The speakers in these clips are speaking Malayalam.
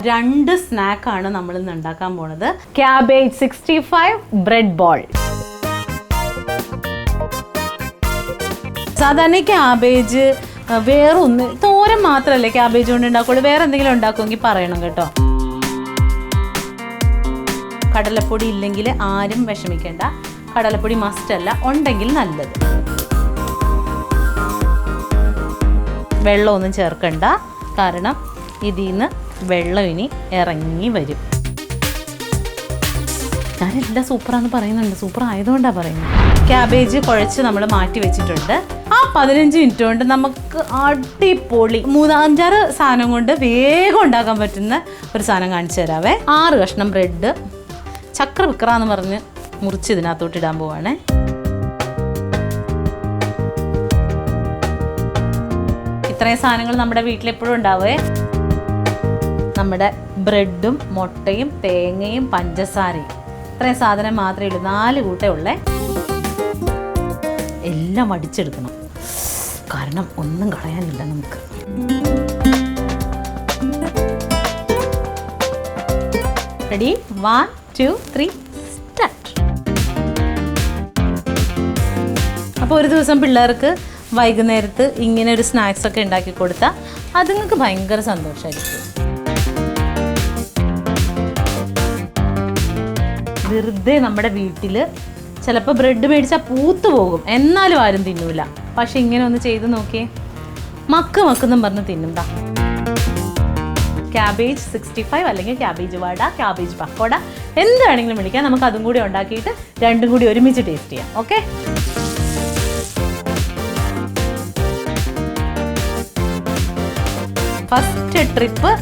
രണ്ട് സ്നാക്കാണ് നമ്മൾ ഇന്ന് ഉണ്ടാക്കാൻ പോണത്. Cabbage 65 bread ball. സാധാരണ ക്യാബേജ് വേറൊന്ന് തോരൻ മാത്രമല്ലേ ക്യാബേജ് കൊണ്ട് ഉണ്ടാക്കുള്ളൂ. വേറെ എന്തെങ്കിലും ഉണ്ടാക്കുമെങ്കിൽ പറയണം കേട്ടോ. കടലപ്പൊടി ഇല്ലെങ്കിൽ ആരും വിഷമിക്കേണ്ട. കടലപ്പൊടി മസ്റ്റ് അല്ല, ഉണ്ടെങ്കിൽ നല്ലത്. വെള്ളമൊന്നും ചേർക്കണ്ട, കാരണം ഇതിൽ നിന്ന് വെള്ളം ഇനി ഇറങ്ങി വരും. ഞാനെല്ലാം സൂപ്പറാന്ന് പറയുന്നുണ്ട്, സൂപ്പർ ആയതുകൊണ്ടാണ് പറയുന്നത്. ക്യാബേജ് കുഴച്ച് നമ്മൾ മാറ്റി വെച്ചിട്ടുണ്ട്. ആ 15 മിനിറ്റ് കൊണ്ട് നമുക്ക് അടിപൊളി 3-5 സാധനം കൊണ്ട് വേഗം ഉണ്ടാക്കാൻ പറ്റുന്ന ഒരു സാധനം കാണിച്ചു തരാവേ. 6 കഷ്ണം ബ്രെഡ് ചക്ര വിക്രാന്ന് പറഞ്ഞ് മുറിച്ച് ഇതിനകത്തോട്ട് ഇടാൻ പോവാണേ. ഇത്രയും സാധനങ്ങൾ നമ്മുടെ വീട്ടിലെപ്പോഴും ഉണ്ടാവേ. നമ്മുടെ ബ്രെഡും മുട്ടയും തേങ്ങയും പഞ്ചസാരയും, ഇത്രയും സാധനം മാത്രമേ ഉള്ളൂ. 4 കൂട്ടേ ഉള്ളേ. എല്ലാം അടിച്ചെടുക്കണം, കാരണം ഒന്നും കളയാനില്ല നമുക്ക്. റെഡി? 1 2 3 സ്റ്റാർട്ട്. അപ്പോൾ ഒരു ദിവസം പിള്ളേർക്ക് വൈകുന്നേരത്ത് ഇങ്ങനെ ഒരു സ്നാക്സ് ഒക്കെ ഉണ്ടാക്കി കൊടുത്താൽ അതുങ്ങൾക്ക് ഭയങ്കര സന്തോഷമായിരിക്കും. വെറുതെ നമ്മുടെ വീട്ടിൽ ചിലപ്പോൾ ബ്രെഡ് മേടിച്ചാൽ പൂത്തു പോകും, എന്നാലും ആരും തിന്നൂല. പക്ഷെ ഇങ്ങനെ ഒന്ന് ചെയ്ത് നോക്കിയേ, മക്കെന്നും പറഞ്ഞ് തിന്നുണ്ടാ. ക്യാബേജ് 65 അല്ലെങ്കിൽ ക്യാബേജ് വട, ക്യാബേജ് പക്കോട, എന്ത് വേണമെങ്കിലും വിളിക്കാം. നമുക്ക് അതും കൂടി ഉണ്ടാക്കിയിട്ട് രണ്ടും കൂടി ഒരുമിച്ച് ടേസ്റ്റ് ചെയ്യാം. Okay, first trip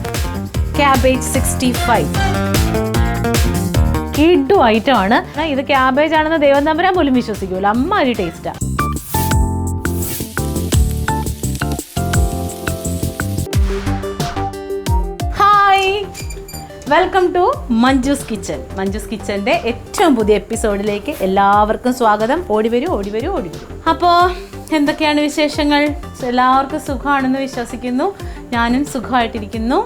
cabbage 65. കിഡു ഐറ്റമാണ് ഇത്. ക്യാബേജ് ആണെന്ന് ദൈവം തമ്പുരാൻ പോലും വിശ്വസിക്കൂല, അമ്മാതിരി ടേസ്റ്റാ. Hi, welcome to Manju's kitchen. Manju's കിച്ചൻ്റെ ഏറ്റവും പുതിയ എപ്പിസോഡിലേക്ക് എല്ലാവർക്കും സ്വാഗതം. ഓടി വരൂ. അപ്പോൾ എന്തൊക്കെയാണ് വിശേഷങ്ങൾ? എല്ലാവർക്കും സുഖമാണെന്ന് വിശ്വസിക്കുന്നു. ഞാനും സുഖമായിട്ടിരിക്കുന്നു.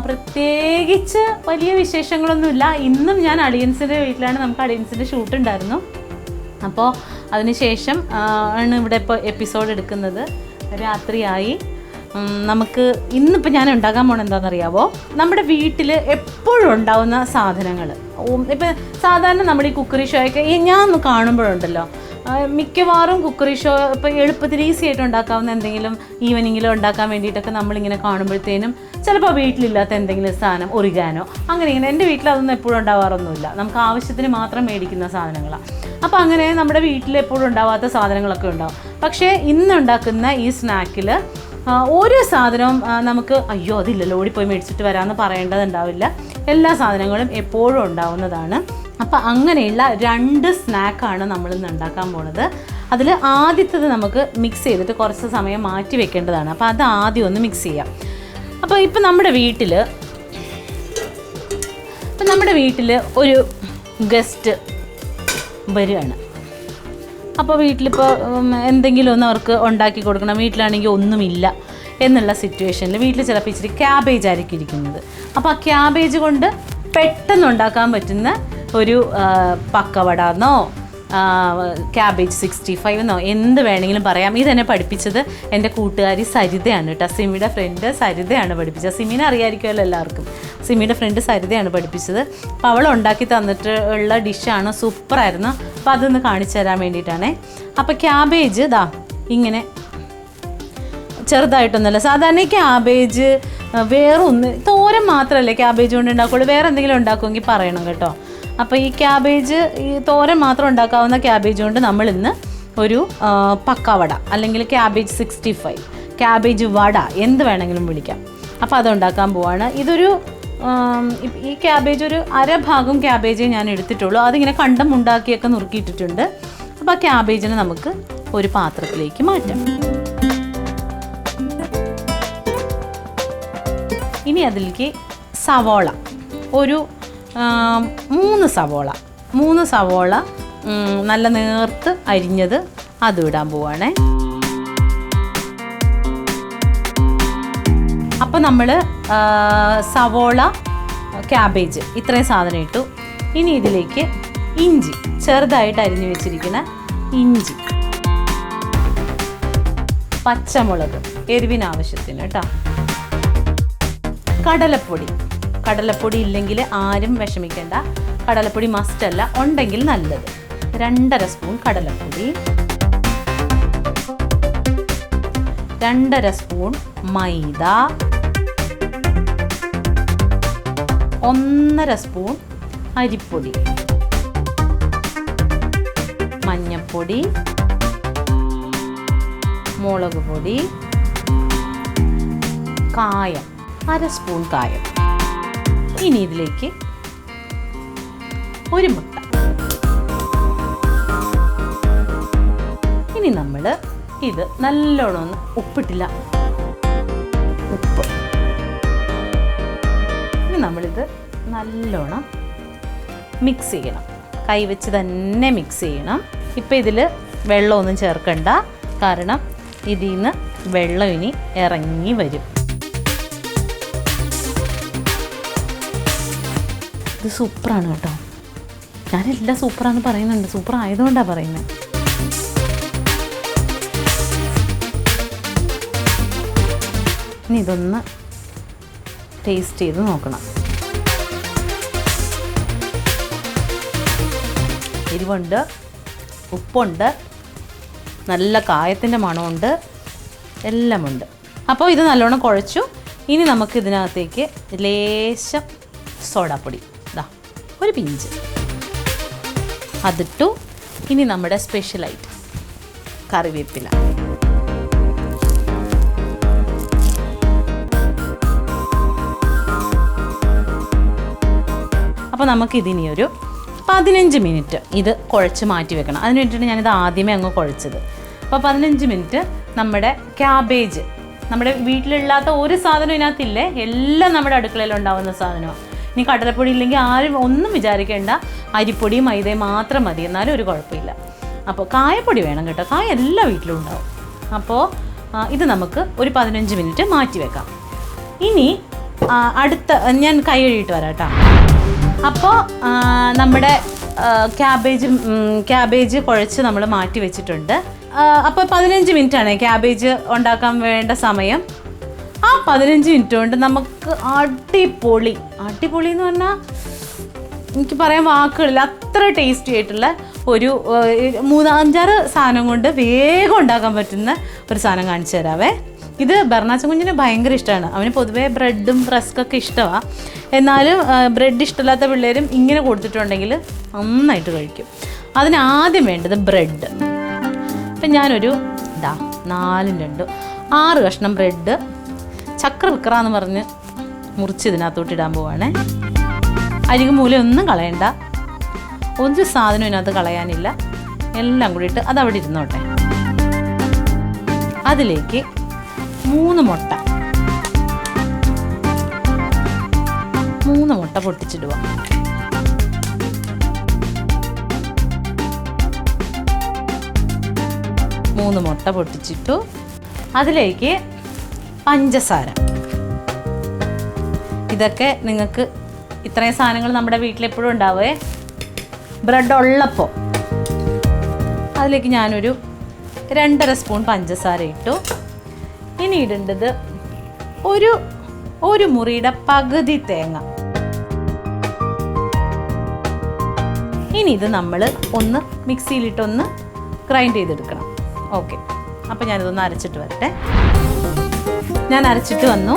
പ്രത്യേകിച്ച് വലിയ വിശേഷങ്ങളൊന്നുമില്ല. ഇന്നും ഞാൻ അളിയൻസിൻ്റെ വീട്ടിലാണ്. നമുക്ക് അളിയൻസിൻ്റെ ഷൂട്ട് ഉണ്ടായിരുന്നു. അപ്പോൾ അതിനുശേഷം ആണ് ഇവിടെ ഇപ്പോൾ എപ്പിസോഡ് എടുക്കുന്നത്. രാത്രിയായി. നമുക്ക് ഇന്നിപ്പോൾ ഞാൻ ഉണ്ടാക്കാൻ പോകണം എന്താണെന്നറിയാമോ? നമ്മുടെ വീട്ടിൽ എപ്പോഴും ഉണ്ടാവുന്ന സാധനങ്ങൾ. ഇപ്പം സാധാരണ നമ്മുടെ ഈ കുക്കറി ഷോയൊക്കെ ഞാൻ കാണുമ്പോഴുണ്ടല്ലോ, മിക്കവാറും കുക്കറി ഷോ ഇപ്പോൾ എളുപ്പത്തിൽ ഈസി ആയിട്ട് ഉണ്ടാക്കാവുന്ന എന്തെങ്കിലും ഈവനിങ്ങിൽ ഉണ്ടാക്കാൻ വേണ്ടിയിട്ടൊക്കെ നമ്മളിങ്ങനെ കാണുമ്പോഴത്തേനും ചിലപ്പോൾ വീട്ടിലില്ലാത്ത എന്തെങ്കിലും സാധനം, ഒറിഗാനോ അങ്ങനെ ഇങ്ങനെ. എൻ്റെ വീട്ടിൽ അതൊന്നും എപ്പോഴും ഉണ്ടാവാറൊന്നുമില്ല. നമുക്ക് ആവശ്യത്തിന് മാത്രം മേടിക്കുന്ന സാധനങ്ങളാണ്. അപ്പോൾ അങ്ങനെ നമ്മുടെ വീട്ടിൽ എപ്പോഴും ഉണ്ടാവാത്ത സാധനങ്ങളൊക്കെ ഉണ്ടാവും. പക്ഷേ ഇന്നുണ്ടാക്കുന്ന ഈ സ്നാക്കിൽ ഓരോ സാധനവും നമുക്ക് അയ്യോ അതില്ലല്ലോ ഓടിപ്പോയി മേടിച്ചിട്ട് വരാമെന്ന് പറയേണ്ടതുണ്ടാവില്ല. എല്ലാ സാധനങ്ങളും എപ്പോഴും ഉണ്ടാവുന്നതാണ്. അപ്പോൾ അങ്ങനെയുള്ള 2 സ്നാക്കാണ് നമ്മളിന്ന് ഉണ്ടാക്കാൻ പോണത്. അതിൽ ആദ്യത്തേത് നമുക്ക് മിക്സ് ചെയ്തിട്ട് കുറച്ച് സമയം മാറ്റി വെക്കേണ്ടതാണ്. അപ്പോൾ അത് ആദ്യം ഒന്ന് മിക്സ് ചെയ്യാം. അപ്പോൾ ഇപ്പം നമ്മുടെ വീട്ടിൽ ഒരു ഗസ്റ്റ് വരികയാണ്. അപ്പോൾ വീട്ടിലിപ്പോൾ എന്തെങ്കിലും ഒന്ന് അവർക്ക് ഉണ്ടാക്കി കൊടുക്കണം, വീട്ടിലാണെങ്കിൽ ഒന്നുമില്ല എന്നുള്ള സിറ്റുവേഷനിൽ വീട്ടിൽ ചിലപ്പോൾ ഇച്ചിരി ക്യാബേജ് ആയിരിക്കും ഇരിക്കുന്നത്. അപ്പോൾ ആ ക്യാബേജ് കൊണ്ട് പെട്ടെന്ന് ഉണ്ടാക്കാൻ പറ്റുന്ന ഒരു പക്കവടന്നോ ക്യാബേജ് 65 എന്നോ എന്ത് വേണമെങ്കിലും പറയാം. ഇതെന്നെ പഠിപ്പിച്ചത് എൻ്റെ കൂട്ടുകാരി സരിതയാണ് കേട്ടോ. സിമിയുടെ ഫ്രണ്ട് സരിതയാണ് പഠിപ്പിച്ചത്. സിമിനെ അറിയാമായിരിക്കുമല്ലോ എല്ലാവർക്കും. സിമിയുടെ ഫ്രണ്ട് സരിതയാണ് പഠിപ്പിച്ചത്. അപ്പോൾ അവൾ ഉണ്ടാക്കി തന്നിട്ടുള്ള ഡിഷാണ്, സൂപ്പറായിരുന്നു. അപ്പോൾ അതൊന്ന് കാണിച്ചു തരാൻ വേണ്ടിയിട്ടാണേ. അപ്പോൾ ക്യാബേജ് ദാ ഇങ്ങനെ ചെറുതായിട്ടൊന്നുമല്ല. സാധാരണ ക്യാബേജ് വേറൊന്ന് തോരൻ മാത്രമല്ലേ ക്യാബേജ് കൊണ്ട് ഉണ്ടാക്കുള്ളൂ. വേറെ എന്തെങ്കിലും ഉണ്ടാക്കുമെങ്കിൽ പറയണം കേട്ടോ. അപ്പോൾ ഈ ക്യാബേജ്, ഈ തോരൻ മാത്രം ഉണ്ടാക്കാവുന്ന ക്യാബേജ് കൊണ്ട് നമ്മളിന്ന് ഒരു പക്കവട അല്ലെങ്കിൽ ക്യാബേജ് 65, ക്യാബേജ് വട എന്ത് വേണമെങ്കിലും വിളിക്കാം. അപ്പോൾ അതുണ്ടാക്കാൻ പോവാണ്. ഇതൊരു ഈ ക്യാബേജ് ഒരു അരഭാഗം ക്യാബേജേ ഞാൻ എടുത്തിട്ടുള്ളൂ. അതിങ്ങനെ കണ്ടം ഉണ്ടാക്കിയൊക്കെ നുറുക്കിയിട്ടിട്ടുണ്ട്. അപ്പോൾ ആ ക്യാബേജിനെ നമുക്ക് ഒരു പാത്രത്തിലേക്ക് മാറ്റാം. ഇനി അതിലേക്ക് സവോള, ഒരു 3 സവോള നല്ല നേർത്ത് അരിഞ്ഞത് അതും ഇടാൻ പോവാണേ. അപ്പോൾ നമ്മൾ സവോള, ക്യാബേജ് ഇത്രയും സാധനം ഇട്ടു. ഇനി ഇതിലേക്ക് ഇഞ്ചി, ചെറുതായിട്ട് അരിഞ്ഞു വെച്ചിരിക്കുന്ന ഇഞ്ചി, പച്ചമുളക് എരിവിനാവശ്യത്തിന് കേട്ടോ, കടലപ്പൊടി ഇല്ലെങ്കിൽ ആരും വിഷമിക്കേണ്ട, കടലപ്പൊടി മസ്റ്റ് അല്ല, ഉണ്ടെങ്കിൽ നല്ലത്. 2.5 സ്പൂൺ കടലപ്പൊടി, 2.5 സ്പൂൺ മൈദ, 1.5 സ്പൂൺ അരിപ്പൊടി, മഞ്ഞൾപ്പൊടി, മുളക് പൊടി, കായം 1/2 സ്പൂൺ കായം. ഇനി ഇതിലേക്ക് ഒരു മുട്ട. ഇനി നമ്മൾ ഇത് നല്ലോണം ഒന്ന് ഉപ്പിട്ടില്ല, ഉപ്പ്. ഇനി നമ്മളിത് നല്ലോണം മിക്സ് ചെയ്യണം, കൈവച്ച് തന്നെ മിക്സ് ചെയ്യണം. ഇപ്പം ഇതിൽ വെള്ളമൊന്നും ചേർക്കണ്ട, കാരണം ഇതിൽ നിന്ന് വെള്ളം ഇനി ഇറങ്ങി വരും. ഇത് സൂപ്പറാണ് കേട്ടോ, ഞാനെല്ലാം സൂപ്പറാന്ന് പറയുന്നുണ്ട്, സൂപ്പർ ആയതുകൊണ്ടാണ് പറയുന്നത്. ഇനി ഇതൊന്ന് ടേസ്റ്റ് ചെയ്ത് നോക്കണം. എരിവുണ്ട്, ഉപ്പുണ്ട്, നല്ല കായത്തിൻ്റെ മണമുണ്ട്, എല്ലാമുണ്ട്. അപ്പോൾ ഇത് നല്ലോണം കുഴച്ചു. ഇനി നമുക്ക് ഇതിനകത്തേക്ക് ലേശം സോഡാപ്പൊടി, ഇതാ ഒരു പിഞ്ച് അതിട്ടു. ഇനി നമ്മുടെ സ്പെഷ്യലായിട്ട് കറിവേപ്പില, അപ്പോൾ നമുക്കിതിനി ഒരു 15 മിനിറ്റ് ഇത് കുഴച്ച് മാറ്റി വെക്കണം. അതിന് വേണ്ടിയിട്ട് ഞാനിത് ആദ്യമേ അങ്ങ് കുഴച്ചത്. അപ്പോൾ 15 മിനിറ്റ് നമ്മുടെ ക്യാബേജ്, നമ്മുടെ വീട്ടിലില്ലാത്ത ഒരു സാധനം ഇതിനകത്തില്ലേ, എല്ലാം നമ്മുടെ അടുക്കളയിൽ ഉണ്ടാകുന്ന സാധനമാണ്. ഇനി കടലപ്പൊടി ഇല്ലെങ്കിൽ ആരും ഒന്നും വിചാരിക്കേണ്ട, അരിപ്പൊടിയും മൈദയും മാത്രം മതി, എന്നാലും ഒരു കുഴപ്പമില്ല. അപ്പോൾ കായപ്പൊടി വേണം കേട്ടോ, കായ എല്ലാ വീട്ടിലും ഉണ്ടാവും. അപ്പോൾ ഇത് നമുക്ക് ഒരു 15 മിനിറ്റ് മാറ്റി വെക്കാം. ഇനി അടുത്ത ഞാൻ കൈ കഴുകിയിട്ട് വരാം കേട്ടോ. അപ്പോൾ നമ്മുടെ ക്യാബേജ് കുഴച്ച് നമ്മൾ മാറ്റി വെച്ചിട്ടുണ്ട്. അപ്പോൾ 15 മിനിറ്റാണ് ക്യാബേജ് ഉണ്ടാക്കാൻ വേണ്ട സമയം. ആ 15 മിനിറ്റ് കൊണ്ട് നമുക്ക് അടിപൊളി എന്ന് പറഞ്ഞാൽ എനിക്ക് പറയാൻ വാക്കുകളില്ല, അത്ര ടേസ്റ്റി ആയിട്ടുള്ള ഒരു 3-5 സാധനം കൊണ്ട് വേഗം ഉണ്ടാക്കാൻ പറ്റുന്ന ഒരു സാധനം കാണിച്ചു തരാവേ. ഇത് ബർണാച്ച കുഞ്ഞിന് ഭയങ്കര ഇഷ്ടമാണ്. അവന് പൊതുവേ ബ്രെഡും റസ്ക്കൊക്കെ ഇഷ്ടമാണ്. എന്നാലും ബ്രെഡ് ഇഷ്ടമില്ലാത്ത പിള്ളേരും ഇങ്ങനെ കൊടുത്തിട്ടുണ്ടെങ്കിൽ നന്നായിട്ട് കഴിക്കും. അതിനാദ്യം വേണ്ടത് ബ്രെഡ്. ഇപ്പം ഞാനൊരു 4-2-6 കഷ്ണം ബ്രെഡ് ചക്ര വിക്രാന്ന് പറഞ്ഞ് മുറിച്ച് ഇതിനകത്തോട്ട് ഇടാൻ പോവാണേ. അരികു മൂലയൊന്നും കളയണ്ട, ഒരു സാധനം ഇതിനകത്ത് കളയാനില്ല, എല്ലാം കൂടി ഇട്ട് അതവിടെ ഇരുന്നോട്ടെ. അതിലേക്ക് 3 മുട്ട പൊട്ടിച്ചിടുക. മൂന്ന് മുട്ട പൊട്ടിച്ചിട്ടു. അതിലേക്ക് പഞ്ചസാര. ഇതൊക്കെ നിങ്ങൾക്ക് ഇത്രയും സാധനങ്ങൾ നമ്മുടെ വീട്ടിലെപ്പോഴും ഉണ്ടാവേ, ബ്രെഡ് ഉള്ളപ്പോൾ. അതിലേക്ക് ഞാനൊരു 2.5 സ്പൂൺ പഞ്ചസാര ഇട്ടു. ഇനി ഇടേണ്ടത് ഒരു മുറിയുടെ പകുതി തേങ്ങ. ഇനി ഇത് നമ്മൾ ഒന്ന് മിക്സിയിലിട്ടൊന്ന് ഗ്രൈൻഡ് ചെയ്തെടുക്കണം. ഓക്കെ, അപ്പോൾ ഞാനിതൊന്ന് അരച്ചിട്ട് വരട്ടെ. ഞാൻ അരച്ചിട്ട് വന്നു.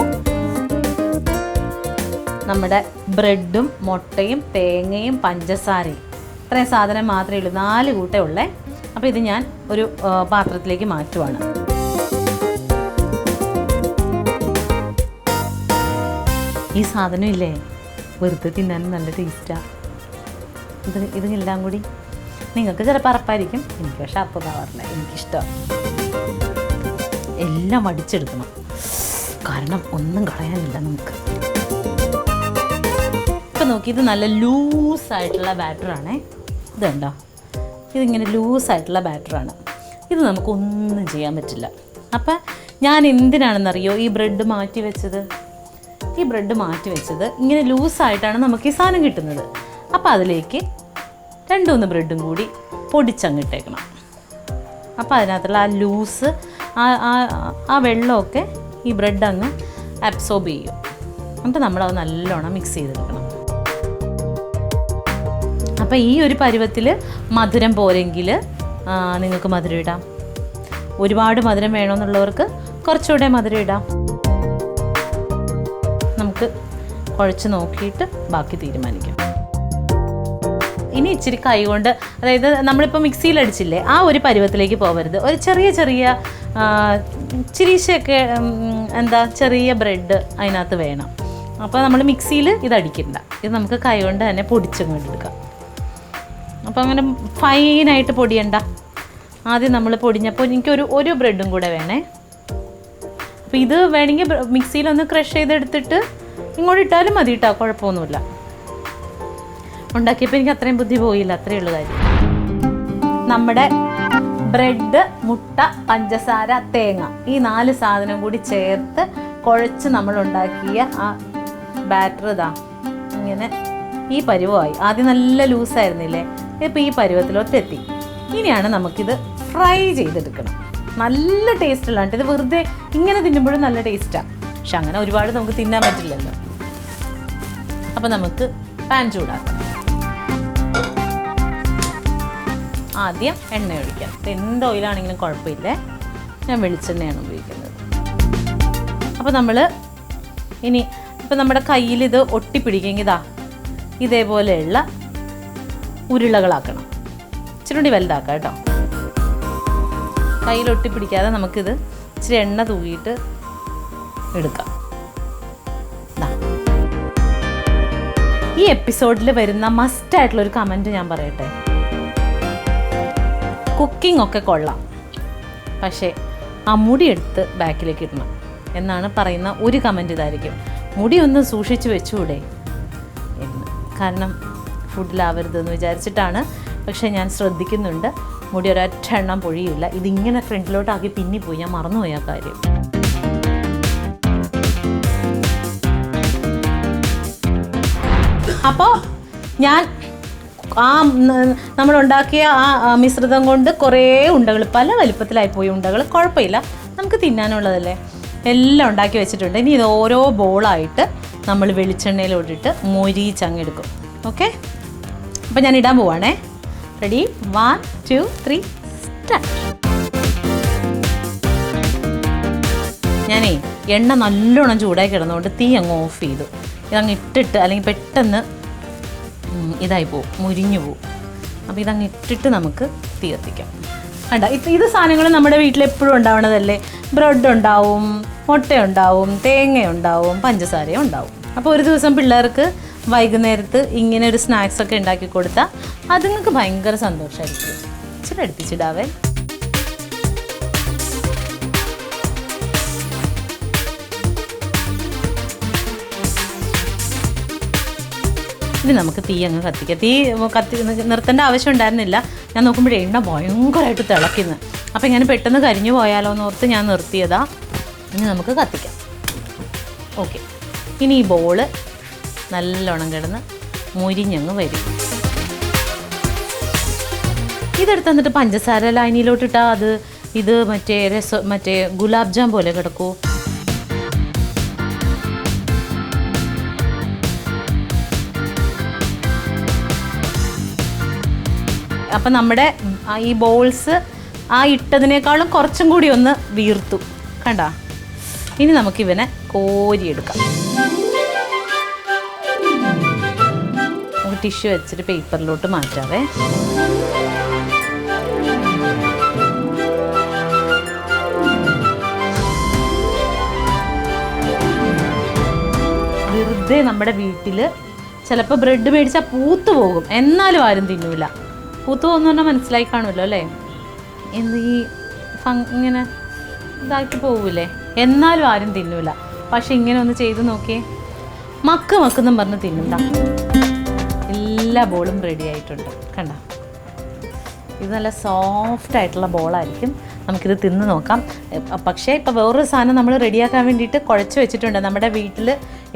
നമ്മുടെ ബ്രെഡും മുട്ടയും തേങ്ങയും പഞ്ചസാരയും ഇത്രയും സാധനം മാത്രമേ ഉള്ളൂ, 4 കൂട്ടേ ഉള്ളേ. അപ്പോൾ ഇത് ഞാൻ ഒരു പാത്രത്തിലേക്ക് മാറ്റുവാണ്. ഈ സാധനം ഇല്ലേ, വെറുതെ തിന്നാനും നല്ല ടേസ്റ്റാണ്. ഇതെല്ലാം കൂടി നിങ്ങൾക്ക് ചിലപ്പോൾ അറപ്പായിരിക്കും, എനിക്ക് പക്ഷെ അപ്പതാവാറില്ല. എനിക്കിഷ്ടമാണ്. എല്ലാം അടിച്ചെടുക്കണം, കാരണം ഒന്നും കളയാനില്ല നമുക്ക്. ഇപ്പം നോക്കി, ഇത് നല്ല ലൂസായിട്ടുള്ള ബാറ്ററാണേ. ഇതുണ്ടോ, ഇതിങ്ങനെ ലൂസായിട്ടുള്ള ബാറ്ററാണ്. ഇത് നമുക്കൊന്നും ചെയ്യാൻ പറ്റില്ല. അപ്പം ഞാൻ എന്തിനാണെന്നറിയോ ഈ ബ്രെഡ് മാറ്റി വെച്ചത്? ഈ ബ്രെഡ് മാറ്റി വെച്ചത് ഇങ്ങനെ ലൂസായിട്ടാണ് നമുക്ക് ഈ സാധനം കിട്ടുന്നത്. അപ്പോൾ അതിലേക്ക് 2-3 ബ്രെഡും കൂടി പൊടിച്ചങ്ങിട്ടേക്കണം. അപ്പോൾ അതിനകത്തുള്ള ആ ലൂസ് ആ വെള്ളമൊക്കെ ഈ ബ്രെഡ് അങ്ങ് അബ്സോർബ് ചെയ്യും. എന്നിട്ട് നമ്മളത് നല്ലോണം മിക്സ് ചെയ്തെടുക്കണം. അപ്പോൾ ഈ ഒരു പരുവത്തിൽ മധുരം പോരെങ്കിൽ നിങ്ങൾക്ക് മധുരം ഇടാം. ഒരുപാട് മധുരം വേണമെന്നുള്ളവർക്ക് കുറച്ചുകൂടെ മധുരം ഇടാം. നമുക്ക് കുഴച്ച് നോക്കിയിട്ട് ബാക്കി തീരുമാനിക്കാം. ഇനി ഇച്ചിരി കൈ കൊണ്ട്, അതായത് നമ്മളിപ്പോൾ മിക്സിയിൽ അടിച്ചില്ലേ, ആ ഒരു പരുവത്തിലേക്ക് പോകരുത്. ഒരു ചെറിയ ചിരിശയൊക്കെ ചെറിയ ബ്രെഡ് അതിനകത്ത് വേണം. അപ്പോൾ നമ്മൾ മിക്സിയിൽ ഇതടിക്കണ്ട, ഇത് നമുക്ക് കൈ കൊണ്ട് തന്നെ പൊടിച്ചങ്ങോട്ട് എടുക്കാം. അപ്പോൾ അങ്ങനെ ഫൈനായിട്ട് പൊടിയണ്ട. ആദ്യം നമ്മൾ പൊടിഞ്ഞപ്പോൾ ഒരു ബ്രെഡും കൂടെ വേണേ. അപ്പോൾ ഇത് വേണമെങ്കിൽ മിക്സിയിലൊന്ന് ക്രഷ് ചെയ്തെടുത്തിട്ട് ഇങ്ങോട്ട് ഇട്ടാലും മതി കേട്ടോ, കുഴപ്പമൊന്നുമില്ല. ഉണ്ടാക്കിയപ്പോൾ എനിക്ക് അത്രയും ബുദ്ധി പോയില്ല, അത്രയേ ഉള്ളൂ കാര്യം. നമ്മുടെ ബ്രെഡ്, മുട്ട, പഞ്ചസാര, തേങ്ങ, ഈ 4 സാധനം കൂടി ചേർത്ത് കുഴച്ച് നമ്മളുണ്ടാക്കിയ ആ ബാറ്റർ ഇതാ ഇങ്ങനെ ഈ പരുവമായി. ആദ്യം നല്ല ലൂസായിരുന്നില്ലേ, ഇപ്പോൾ ഈ പരുവത്തിലോട്ടെത്തി. ഇനിയാണ് നമുക്കിത് ഫ്രൈ ചെയ്തെടുക്കണം. നല്ല ടേസ്റ്റുള്ളതാണ്. ഇത് വെറുതെ ഇങ്ങനെ തിന്നുമ്പോഴും നല്ല ടേസ്റ്റാണ്. പക്ഷെ അങ്ങനെ ഒരുപാട് നമുക്ക് തിന്നാൻ പറ്റില്ലല്ലോ. അപ്പോൾ നമുക്ക് പാൻ ചൂടാക്കാം. ആദ്യം എണ്ണ ഒഴിക്കാം. എന്ത് ഓയിലാണെങ്കിലും കുഴപ്പമില്ലേ, ഞാൻ വെളിച്ചെണ്ണയാണ് ഉപയോഗിക്കുന്നത്. അപ്പോൾ നമ്മൾ ഇനി ഇപ്പം നമ്മുടെ കയ്യിൽ ഇത് ഒട്ടിപ്പിടിക്കുമെങ്കിൽ ഇതേപോലെയുള്ള ഉരുളകളാക്കണം. ഇച്ചിരി കൂടി വലുതാക്കാം കേട്ടോ. കയ്യിൽ ഒട്ടിപ്പിടിക്കാതെ നമുക്കിത് ഇച്ചിരി എണ്ണ തൂകിയിട്ട് എടുക്കാം. ഈ എപ്പിസോഡിൽ വരുന്ന മസ്റ്റായിട്ടുള്ളൊരു കമൻറ്റ് ഞാൻ പറയട്ടെ. കുക്കിംഗ് ഒക്കെ കൊള്ളാം, പക്ഷേ ആ മുടി എടുത്ത് ബാക്കിലേക്ക് ഇടണം എന്നാണ് പറയുന്ന ഒരു കമൻറ്റ് ഇതായിരിക്കും. മുടി ഒന്ന് സൂക്ഷിച്ച് വെച്ചുകൂടെ എന്ന്. കാരണം ഫുഡിലാവരുതെന്ന് വിചാരിച്ചിട്ടാണ്. പക്ഷേ ഞാൻ ശ്രദ്ധിക്കുന്നുണ്ട്, മുടി ഒരൊറ്റ എണ്ണം പൊഴിയില്ല. ഇതിങ്ങനെ ഫ്രണ്ടിലോട്ടാക്കി പിന്നിപ്പോയി, ഞാൻ മറന്നുപോയി ആ കാര്യം. അപ്പോൾ ഞാൻ നമ്മളുണ്ടാക്കിയ ആ മിശ്രിതം കൊണ്ട് കുറേ ഉണ്ടകൾ, പല വലിപ്പത്തിലായിപ്പോയി ഉണ്ടകൾ. കുഴപ്പമില്ല, നമുക്ക് തിന്നാനുള്ളതല്ലേ. എല്ലാം ഉണ്ടാക്കി വെച്ചിട്ടുണ്ട്. ഇനി ഇത് ഓരോ ബോളായിട്ട് നമ്മൾ വെളിച്ചെണ്ണയിലോട്ടിട്ട് മൊരിച്ചങ്ങെടുക്കും. ഓക്കെ, അപ്പോൾ ഞാൻ ഇടാൻ പോവാണേ. Ready, 1 2 3 start. ഞാനേ എണ്ണ നല്ലോണം ചൂടായി കിടന്നുകൊണ്ട് തീ അങ്ങ് ഓഫ് ചെയ്തു. ഇതങ്ങ് ഇട്ടിട്ട്, അല്ലെങ്കിൽ പെട്ടെന്ന് ഇതായി പോവും, മുരിഞ്ഞു പോവും. അപ്പോൾ ഇതങ്ങ് ഇട്ടിട്ട് നമുക്ക് തീ കത്തിക്കാം. വേണ്ട, ഇത് സാധനങ്ങൾ നമ്മുടെ വീട്ടിലെപ്പോഴും ഉണ്ടാവണതല്ലേ. ബ്രെഡ് ഉണ്ടാവും, മുട്ട ഉണ്ടാവും, തേങ്ങ ഉണ്ടാവും, പഞ്ചസാരയും ഉണ്ടാവും. അപ്പോൾ ഒരു ദിവസം പിള്ളേർക്ക് വൈകുന്നേരത്ത് ഇങ്ങനെ ഒരു സ്നാക്സൊക്കെ ഉണ്ടാക്കി കൊടുത്താൽ അതുങ്ങൾക്ക് ഭയങ്കര സന്തോഷമായിരിക്കും. ഇച്ചിരി അടുപ്പിച്ചിടാവേ. ഇനി നമുക്ക് തീ അങ്ങ് കത്തിക്കാം. തീ നിർത്തേണ്ട ആവശ്യം ഉണ്ടായിരുന്നില്ല. ഞാൻ നോക്കുമ്പോഴേ എണ്ണ ഭയങ്കരമായിട്ട് തിളയ്ക്കുന്നു. അപ്പോൾ ഇങ്ങനെ പെട്ടെന്ന് കരിഞ്ഞു പോയാലോ എന്ന് ഓർത്ത് ഞാൻ നിർത്തിയതാ. ഇനി നമുക്ക് കത്തിക്കാം. ഓക്കെ, ഇനി ഈ ബോള് നല്ലോണം കിടന്ന് മുരിഞ്ഞങ്ങ് വരും. ഇതെടുത്ത് എന്നിട്ട് പഞ്ചസാര ലൈനിലോട്ടിട്ടാൽ ഇത് മറ്റേ ഗുലാബ് ജാം പോലെ കിടക്കൂ. അപ്പം നമ്മുടെ ഈ ബോൾസ് ആ ഇട്ടതിനേക്കാളും കുറച്ചും കൂടി ഒന്ന് വീർത്തു കണ്ട. ഇനി നമുക്കിവനെ കോരിയെടുക്കാം. നമുക്ക് ടിഷ്യൂ വെച്ചിട്ട് പേപ്പറിലോട്ട് മാറ്റാവേ. വെറുതെ നമ്മുടെ വീട്ടിൽ ചിലപ്പോൾ ബ്രെഡ് മേടിച്ചാൽ പൂത്തു പോകും, എന്നാലും ആരും തിന്നൂല. പൂത്തു പോകുന്ന പറഞ്ഞാൽ മനസ്സിലായി കാണുമല്ലോ അല്ലേ. ഇങ്ങനെ ഇതാക്കി പോവില്ലേ, എന്നാലും ആരും തിന്നൂല. പക്ഷെ ഇങ്ങനെ ഒന്ന് ചെയ്ത് നോക്കിയേ, മക്കെന്നും പറഞ്ഞ് തിന്നണ്ട. എല്ലാ ബോളും റെഡി ആയിട്ടുണ്ട് കണ്ട. ഇത് നല്ല സോഫ്റ്റ് ആയിട്ടുള്ള ബോളായിരിക്കും. നമുക്കിത് തിന്ന് നോക്കാം. പക്ഷേ ഇപ്പോൾ വേറൊരു സാധനം നമ്മൾ റെഡിയാക്കാൻ വേണ്ടിയിട്ട് കുഴച്ച് വെച്ചിട്ടുണ്ട്. നമ്മുടെ വീട്ടിൽ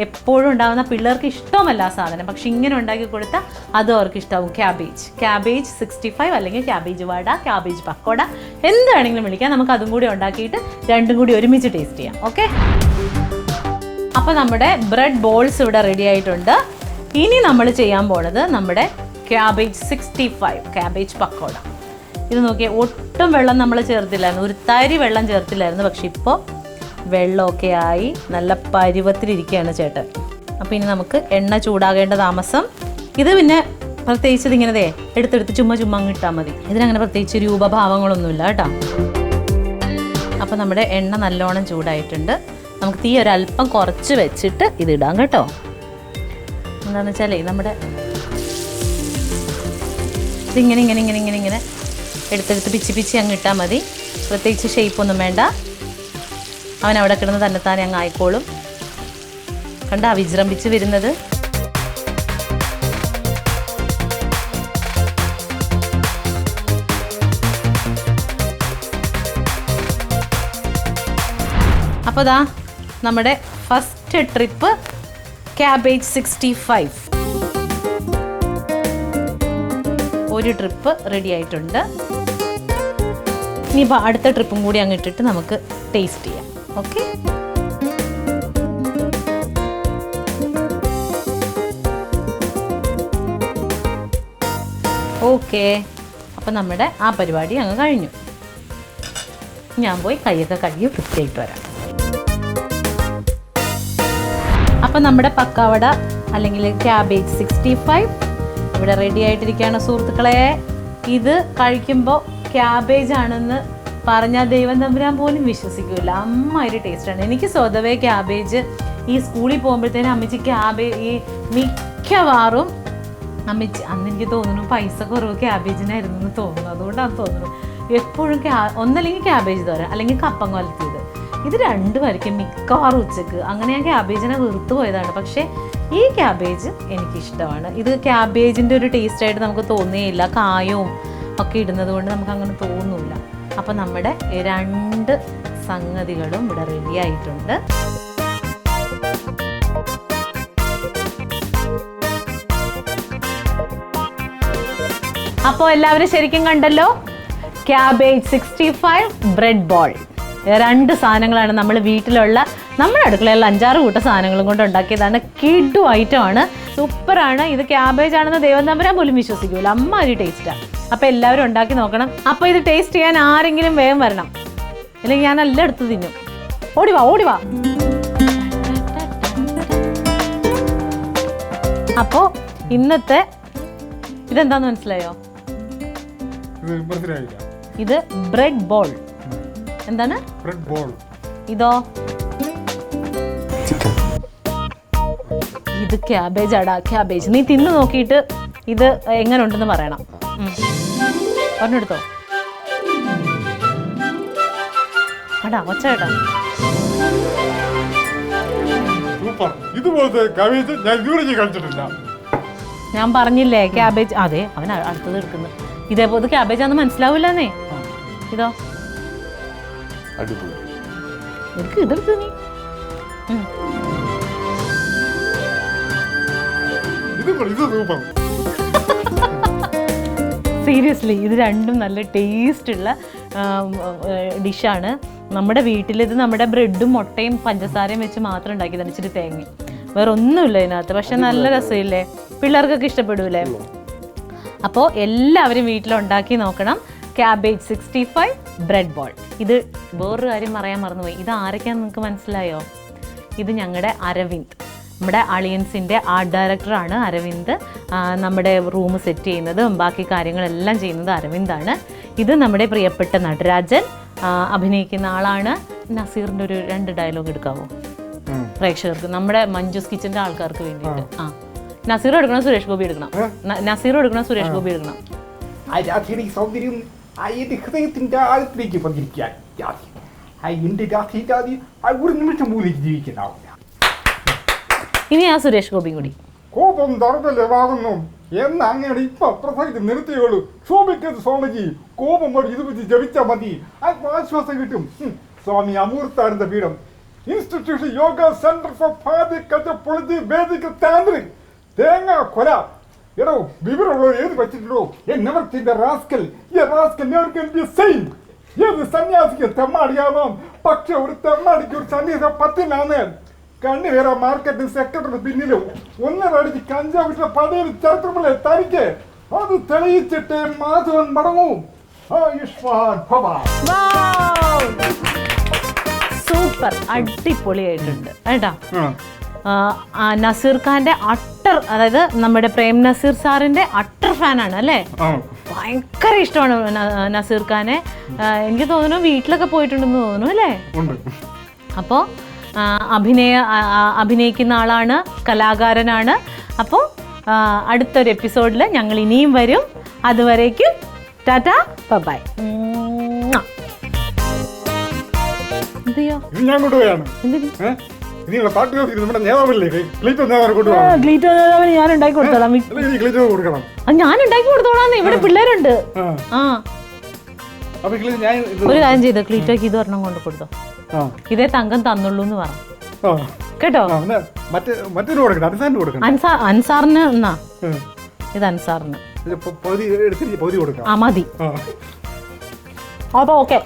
എപ്പോഴും ഉണ്ടാകുന്ന പിള്ളേർക്ക് ഇഷ്ടമല്ല ആ സാധനം, പക്ഷെ ഇങ്ങനെ ഉണ്ടാക്കി കൊടുത്താൽ അതും അവർക്ക് ഇഷ്ടമാവും. ക്യാബേജ് 65 അല്ലെങ്കിൽ ക്യാബേജ് വട, ക്യാബേജ് പക്കോട, എന്ത് വേണമെങ്കിലും വിളിക്കാം. നമുക്ക് അതും കൂടി ഉണ്ടാക്കിയിട്ട് രണ്ടും കൂടി ഒരുമിച്ച് ടേസ്റ്റ് ചെയ്യാം. ഓക്കെ, അപ്പോൾ നമ്മുടെ ബ്രെഡ് ബോൾസ് ഇവിടെ റെഡി ആയിട്ടുണ്ട്. ഇനി നമ്മൾ ചെയ്യാൻ പോണത് നമ്മുടെ ക്യാബേജ് 65 ക്യാബേജ് പക്കോട. ഇത് നോക്കിയാൽ ഒട്ടും വെള്ളം നമ്മൾ ചേർത്തില്ലായിരുന്നു, ഒരു തരി വെള്ളം ചേർത്തില്ലായിരുന്നു. പക്ഷെ ഇപ്പോൾ വെള്ളമൊക്കെ ആയി നല്ല പരുവത്തിലിരിക്കുകയാണ് ചേട്ടൻ. അപ്പോൾ ഇനി നമുക്ക് എണ്ണ ചൂടാകേണ്ട താമസം. ഇത് പിന്നെ പ്രത്യേകിച്ച് ഇതിങ്ങനെ എടുത്തെടുത്ത് ചുമ്മാ അങ്ങ് ഇട്ടാൽ മതി. ഇതിനങ്ങനെ പ്രത്യേകിച്ച് രൂപഭാവങ്ങളൊന്നുമില്ല കേട്ടോ. അപ്പോൾ നമ്മുടെ എണ്ണ നല്ലോണം ചൂടായിട്ടുണ്ട്. നമുക്ക് തീ ഒരല്പം കുറച്ച് വെച്ചിട്ട് ഇതിടാം കേട്ടോ. എന്താണെന്ന് വെച്ചാൽ നമ്മുടെ ഇതിങ്ങനെ ഇങ്ങനെ ഇങ്ങനെ ഇങ്ങനെ ഇങ്ങനെ എടുത്തെടുത്ത് പിച്ചി അങ്ങ് ഇട്ടാൽ മതി. പ്രത്യേകിച്ച് ഷേപ്പൊന്നും വേണ്ട. അവൻ അവിടെ കിടന്ന് തന്നെത്താനെ അങ്ങ് ആയിക്കോളും. കണ്ടാ വിജൃംഭിച്ച് വരുന്നത്. അപ്പോൾ ദാ നമ്മുടെ ഫസ്റ്റ് ട്രിപ്പ് ക്യാബേജ് 65 ഒരു ട്രിപ്പ് റെഡി ആയിട്ടുണ്ട്. ഇനിയിപ്പോൾ അടുത്ത ട്രിപ്പും കൂടി അങ്ങ് ഇട്ടിട്ട് നമുക്ക് ടേസ്റ്റ് ചെയ്യാം. Okay, okay. അപ്പം നമ്മുടെ ആ പരിപാടി അങ്ങ് കഴിഞ്ഞു. ഞാൻ പോയി കൈയൊക്കെ കഴുകി വൃത്തിയായിട്ട് വരാം. അപ്പം നമ്മുടെ പക്കാവട അല്ലെങ്കിൽ ക്യാബേജ് 65 ഇവിടെ റെഡി ആയിട്ടിരിക്കുകയാണ് സുഹൃത്തുക്കളെ. ഇത് കഴിക്കുമ്പോൾ ക്യാബേജ് ആണെന്ന് പറഞ്ഞാൽ ദൈവം തമ്പുരാൻ പോലും വിശ്വസിക്കില്ല. അമ്മാതിരി ടേസ്റ്റാണ്. എനിക്ക് സ്വതവേ ക്യാബേജ് ഈ സ്കൂളിൽ പോകുമ്പോഴത്തേനും അമ്മച്ചി ഈ മിക്കവാറും അമ്മച്ചി അന്ന് എനിക്ക് തോന്നുന്നു പൈസ കുറവ് ക്യാബേജിനായിരുന്നു എന്ന് തോന്നുന്നു. അതുകൊണ്ടാണ് തോന്നുന്നു എപ്പോഴും ഒന്നല്ലെങ്കിൽ ക്യാബേജ് തോരൻ അല്ലെങ്കിൽ കപ്പം കൊലത്തിയത്. ഇത് രണ്ടുപേർക്കും മിക്കവാറും ഉച്ചക്ക്. അങ്ങനെ ഞാൻ ക്യാബേജിനെ വെറുത്തു പോയതാണ്. പക്ഷേ ഈ ക്യാബേജ് എനിക്കിഷ്ടമാണ്. ഇത് ക്യാബേജിൻ്റെ ഒരു ടേസ്റ്റായിട്ട് നമുക്ക് തോന്നുകയില്ല. കായവും ഒക്കെ ഇടുന്നത് കൊണ്ട് നമുക്ക് അങ്ങനെ തോന്നില്ല. അപ്പം നമ്മുടെ 2 സംഗതികളും ഇവിടെ റെഡി ആയിട്ടുണ്ട്. അപ്പോൾ എല്ലാവരും ശരിക്കും കണ്ടല്ലോ. ക്യാബേജ് 65 ബ്രെഡ് ബോൾ 2 സാധനങ്ങളാണ് നമ്മൾ വീട്ടിലുള്ള നമ്മുടെ അടുക്കളയിലുള്ള 5-6 കൂട്ട സാധനങ്ങളും കൊണ്ട് ഉണ്ടാക്കിയതാണ്. കിഡു ഐറ്റമാണ്, സൂപ്പറാണ്. ഇത് ക്യാബേജ് ആണെന്ന് ദൈവം തമ്പുരാൻ പോലും വിശ്വസിക്കൂല. അമ്മാതിരി ടേസ്റ്റാണ്. അപ്പോൾ എല്ലാവരും ഉണ്ടാക്കി നോക്കണം. അപ്പോൾ ഇത് ടേസ്റ്റ് ചെയ്യാൻ ആരെങ്കിലും വേഗം വരണം, അല്ലെങ്കിൽ ഞാൻ എല്ലാം എടുത്ത് തിന്നും. ഓടിവാ. അപ്പോൾ ഇന്നത്തെ ഇതെന്താന്ന് മനസ്സിലായോ? ഇത് ബ്രെഡ് ബോൾ. എന്താണ് ബ്രെഡ് ബോൾ? ഇതോ ഇത് ക്യാബേജ് ആടാ, ക്യാബേജ്. നീ തിന്ന് നോക്കിയിട്ട് ഇത് എങ്ങനെ ഉണ്ടെന്ന് പറയണം. പറഞ്ഞെടുത്തോ അടാ ഒച്ച കേട്ടാ. ഞാൻ പറഞ്ഞില്ലേ ക്യാബേജ്. അതെ, അവൻ അടുത്തത് എടുക്കുന്നു. ഇതേപോലെ ക്യാബേജ് ആണെന്ന് മനസ്സിലാവൂലെന്നേ. ഇതോ ഇതെടുത്ത് നീ സീരിയസ്ലി ഇത് രണ്ടും നല്ല ടേസ്റ്റുള്ള ഡിഷാണ്. നമ്മുടെ വീട്ടിലിത് നമ്മുടെ ബ്രെഡും മുട്ടയും പഞ്ചസാരയും വെച്ച് മാത്രം ഉണ്ടാക്കിയതാണ്. ഇച്ചിരി തേങ്ങ, വേറെ ഒന്നുമില്ല ഇതിനകത്ത്. പക്ഷെ നല്ല രസമില്ലേ, പിള്ളേർക്കൊക്കെ ഇഷ്ടപ്പെടൂലേ. അപ്പോൾ എല്ലാവരും വീട്ടിലുണ്ടാക്കി നോക്കണം. Cabbage 65 bread ball. ഇത് വേറൊരു കാര്യം പറയാൻ മറന്നുപോയി. ഇത് ആരൊക്കെയാണെന്ന് നിങ്ങൾക്ക് മനസ്സിലായോ? ഇത് ഞങ്ങളുടെ അരവിന്ദ്, നമ്മുടെ അളിയൻസിൻ്റെ ആർട്ട് ഡയറക്ടറാണ് അരവിന്ദ്. നമ്മുടെ റൂം സെറ്റ് ചെയ്യുന്നതും ബാക്കി കാര്യങ്ങളെല്ലാം ചെയ്യുന്നത് അരവിന്ദാണ്. ഇത് നമ്മുടെ പ്രിയപ്പെട്ട നടരാജൻ അഭിനയിക്കുന്ന ആളാണ്. നസീറിൻ്റെ ഒരു 2 ഡയലോഗ് എടുക്കാമോ പ്രേക്ഷകർക്ക്, നമ്മുടെ മഞ്ജുസ് കിച്ചൻ്റെ ആൾക്കാർക്ക് വേണ്ടിയിട്ട്? നസീർ എടുക്കണം, സുരേഷ് ഗോപി എടുക്കണം. നസീർ എടുക്കണം, സുരേഷ് ഗോപി എടുക്കണം. എന്റെ ഹൃദയത്തിന്റെ ആഴത്തിലേക്ക് പതിരിക്കാൻ എന്റെ രാത്രി ഒരു നിമിഷം പോലും ജീവിക്കുന്നാവില്ല. ഇനി ആ സുരേഷ് ഗോപിയും കൂടി. കോപം തറുതലമാകുന്നു, എന്നാ അങ്ങയുടെ ഇപ്പൊ പ്രസംഗിച്ച് നിർത്തിയോളൂ. ശോഭിക്കരുത് സ്വാമിജി, കോപം കൊണ്ട് ഇത് വെച്ച് ജപിച്ചാൽ മതി, അല്പം ആശ്വാസം കിട്ടും. Swami Amritananda Peetham, institution yoga centre for പൊളിറ്റി വേദിക താന്ത്രിക് തേങ്ങ കൊല. എടോ വിവരമുള്ളവർ ഏത് വെച്ചിട്ടുണ്ടോ? ഏത് സന്യാസിക്ക് തെമ്മാടിയാവാം, പക്ഷെ ഒരു തെമ്മാടിക്ക് ഒരു സന്യാസം പത്തിനാന്ന്. കണ്ണുവേറെ മാർക്കറ്റ് സെക്രട്ടറി പിന്നിലും ഒന്നരടിച്ച് കഞ്ചാവിട്ട പടയിൽ ചരിത്രമല്ലേ തനിക്ക്? അത് തെളിയിച്ചിട്ട് മാധവൻ മടങ്ങും. സൂപ്പർ, അടിപൊളിയായിട്ടുണ്ട് കേട്ടാ. നസീർ ഖാന്റെ അട്ടർ, അതായത് നമ്മുടെ പ്രേം നസീർ സാറിന്റെ അട്ടർ ഫാനാണ് അല്ലേ? ഭയങ്കര ഇഷ്ടമാണ് നസീർ ഖാനെ. എനിക്ക് തോന്നുന്നു വീട്ടിലൊക്കെ പോയിട്ടുണ്ടെന്ന് തോന്നുന്നു അല്ലേ? അപ്പോൾ അഭിനയിക്കുന്ന ആളാണ്, കലാകാരനാണ്. അപ്പോൾ അടുത്തൊരു എപ്പിസോഡിൽ ഞങ്ങൾ ഇനിയും വരും. അതുവരേക്കും ടാറ്റാ ബൈ. എന്തെയ്യോ ഞാൻ കൊണ്ടുപോയാണ്. ഞാൻ ഉണ്ടാക്കി കൊടുത്തോളാം. ഞാൻ ഉണ്ടാക്കി കൊടുത്തോളാം. ഇവിടെ പിള്ളേരുണ്ട്. ഒരു കാര്യം ചെയ്തോ, ക്ലീറ്റോക്ക് ഇത് ഒരെണ്ണം കൊണ്ട് കൊടുത്തോ. ഇതേ തങ്കം തന്നുള്ളൂ എന്ന് പറഞ്ഞു കേട്ടോ. അൻസാറിന് എന്നാ ഇത്? അൻസാറിന് മതി. അപ്പൊ ഓക്കെ.